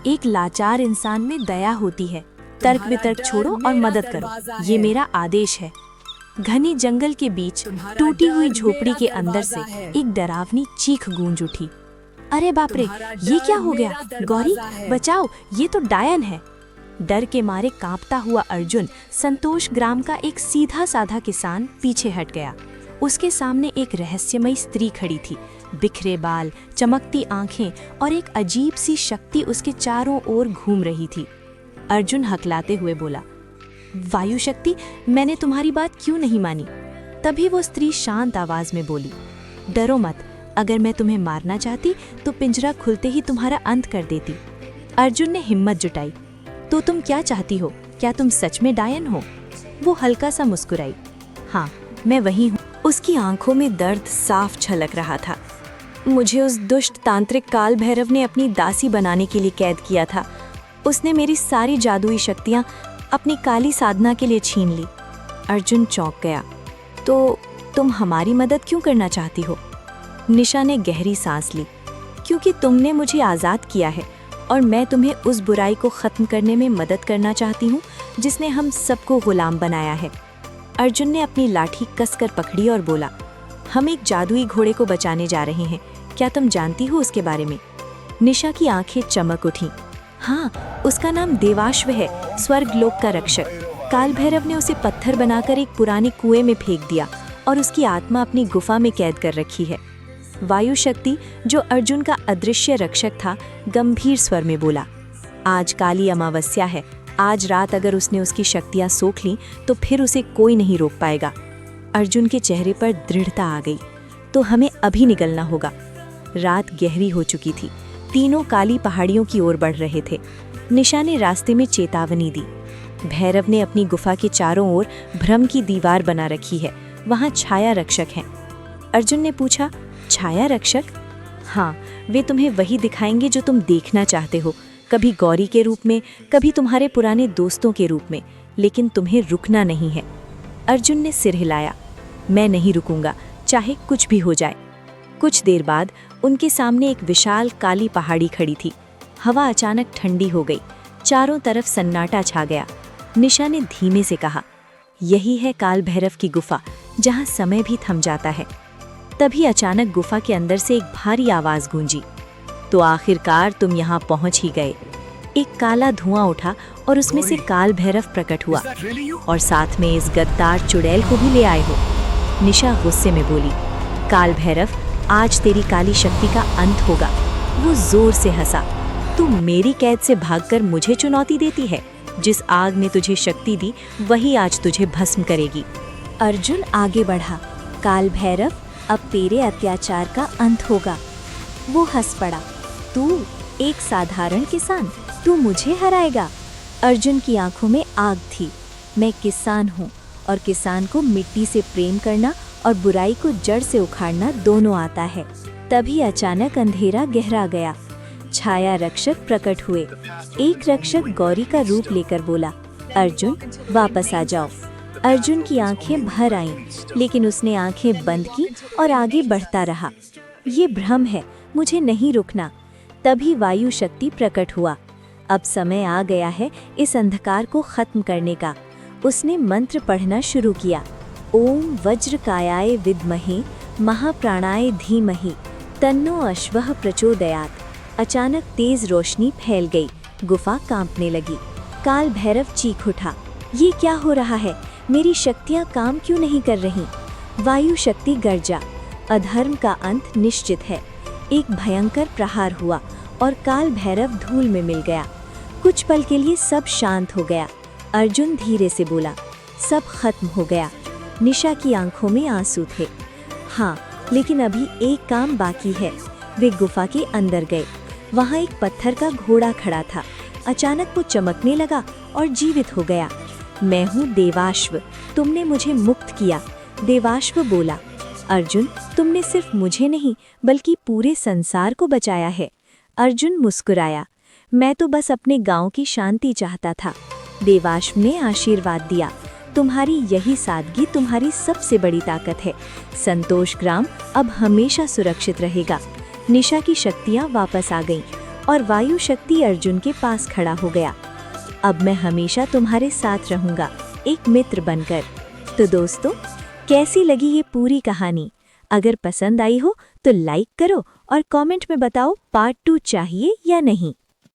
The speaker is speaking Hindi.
एक लाचार इंसान में दया होती है। तर्क वितर्क छोड़ो और मदद करो, ये मेरा आदेश है। घने जंगल के बीच टूटी हुई झोपड़ी के अंदर से एक डरावनी चीख गूंज उठी। अरे बाप रे, ये क्या हो गया? गौरी बचाओ, ये तो डायन है। डर के मारे कांपता हुआ अर्जुन, संतोष ग्राम का एक सीधा साधा किसान, पीछे हट गया। उसके सामने एक रहस्यमयी स्त्री खड़ी थी। बिखरे बाल, चमकती आंखें और एक अजीब सी शक्ति उसके चारों ओर घूम रही थी। अर्जुन हकलाते हुए बोला, वायु शक्ति, मैंने तुम्हारी बात क्यों नहीं मानी? तभी वो स्त्री शांत आवाज में बोली, डरो मत, अगर मैं तुम्हें मारना चाहती तो पिंजरा खुलते ही तुम्हारा अंत कर देती। अर्जुन ने हिम्मत जुटाई, तो तुम क्या चाहती हो? क्या तुम सच में डायन हो? वो हल्का सा मुस्कुराई, हाँ मैं वही हूँ। उसकी आंखों में दर्द साफ झलक रहा था। मुझे उस दुष्ट तांत्रिक काल भैरव ने अपनी दासी बनाने के लिए कैद किया था। उसने मेरी सारी जादुई शक्तियाँ अपनी काली साधना के लिए छीन ली। अर्जुन चौंक गया। तो तुम हमारी मदद क्यों करना चाहती हो? निशा ने गहरी सांस ली, क्योंकि तुमने मुझे आज़ाद किया है और मैं तुम्हें उस बुराई को ख़त्म करने में मदद करना चाहती हूँ जिसने हम सबको गुलाम बनाया है। अर्जुन ने अपनी लाठी कसकर पकड़ी और बोला, हम एक जादुई घोड़े को बचाने जा रहे हैं, क्या तुम जानती हो उसके बारे में? निशा की आंखें चमक उठीं। हाँ, उसका नाम देवाश्व है, स्वर्ग लोक का रक्षक। काल भैरव ने उसे पत्थर बनाकर एक पुराने कुएं में फेंक दिया और उसकी आत्मा अपनी गुफा में कैद कर रखी है। वायु शक्ति, जो अर्जुन का अदृश्य रक्षक था, गंभीर स्वर में बोला, आज काली अमावस्या है। आज रात अगर उसने उसकी शक्तियां सोख लीं तो फिर उसे कोई नहीं रोक पाएगा। अर्जुन के चेहरे पर दृढ़ता आ गई। तो हमें अभी निकलना होगा। रात गहरी हो चुकी थी। तीनों काली पहाड़ियों की ओर बढ़ रहे थे। निशा ने रास्ते में चेतावनी दी। भैरव ने अपनी गुफा के चारों ओर भ्रम की दीवार बना रखी है, वहाँ छाया रक्षक हैं। अर्जुन ने पूछा, छाया रक्षक? हाँ, वे तुम्हें वही दिखाएंगे जो तुम देखना चाहते हो, कभी गौरी के रूप में, कभी तुम्हारे पुराने दोस्तों के रूप में, लेकिन तुम्हें रुकना नहीं है। अर्जुन ने सिर हिलाया, मैं नहीं रुकूंगा, चाहे कुछ भी हो जाए। कुछ देर बाद उनके सामने एक विशाल काली पहाड़ी खड़ी थी। हवा अचानक ठंडी हो गई, चारों तरफ सन्नाटा छा गया। निशा ने धीमे से कहा, यही है काल भैरव की गुफा, जहाँ समय भी थम जाता है। तभी अचानक गुफा के अंदर से एक भारी आवाज गूंजी, तो आखिरकार तुम यहाँ पहुंच ही गए। एक काला धुआं उठा और उसमें से काल भैरव प्रकट हुआ, और साथ में इस गद्दार चुड़ैल को भी ले आए हो। निशा गुस्से में बोली, काल भैरव, आज तेरी काली शक्ति का अंत होगा। वो जोर से हंसा, तू मेरी कैद से भागकर मुझे चुनौती देती है? जिस आग ने तुझे शक्ति दी वही आज तुझे भस्म करेगी। अर्जुन आगे बढ़ा, काल भैरव, अब तेरे अत्याचार का अंत होगा। वो हंस पड़ा, तू एक साधारण किसान, तू मुझे हराएगा? अर्जुन की आंखों में आग थी। मैं किसान हूँ और किसान को मिट्टी से प्रेम करना और बुराई को जड़ से उखाड़ना दोनों आता है। तभी अचानक अंधेरा गहरा गया। छाया रक्षक प्रकट हुए। एक रक्षक गौरी का रूप लेकर बोला, अर्जुन वापस आ जाओ। अर्जुन की आंखें भर आईं, लेकिन उसने आंखें बंद की और आगे बढ़ता रहा। ये भ्रम है, मुझे नहीं रुकना। तभी वायु शक्ति प्रकट हुआ। अब समय आ गया है इस अंधकार को खत्म करने का। उसने मंत्र पढ़ना शुरू किया, ओम वज्रकायाय विद्महे महाप्राणाय धीमहि तन्नो अश्वः प्रचोदयात्। अचानक तेज रोशनी फैल गई, गुफा कांपने लगी। काल भैरव चीख उठा, ये क्या हो रहा है? मेरी शक्तियाँ काम क्यों नहीं कर रही? वायु शक्ति गर्जा, अधर्म का अंत निश्चित है। एक भयंकर प्रहार हुआ और काल भैरव धूल में मिल गया। कुछ पल के लिए सब शांत हो गया। अर्जुन धीरे से बोला, सब खत्म हो गया। निशा की आंखों में आंसू थे। हाँ, लेकिन अभी एक काम बाकी है। वे गुफा के अंदर गए। वहाँ एक पत्थर का घोड़ा खड़ा था। अचानक वो चमकने लगा और जीवित हो गया। मैं हूँ देवाश्व, तुमने मुझे मुक्त किया। देवाश्व बोला, अर्जुन, तुमने सिर्फ मुझे नहीं बल्कि पूरे संसार को बचाया है। अर्जुन मुस्कुराया, मैं तो बस अपने गांव की शांति चाहता था। देवाश्व ने आशीर्वाद दिया, तुम्हारी यही सादगी तुम्हारी सबसे बड़ी ताकत है। संतोष ग्राम अब हमेशा सुरक्षित रहेगा। निशा की शक्तियाँ वापस आ गईं और वायु शक्ति अर्जुन के पास खड़ा हो गया। अब मैं हमेशा तुम्हारे साथ रहूंगा, एक मित्र बनकर। तो दोस्तों, कैसी लगी ये पूरी कहानी? अगर पसंद आई हो तो लाइक करो और कमेंट में बताओ पार्ट 2 चाहिए या नहीं।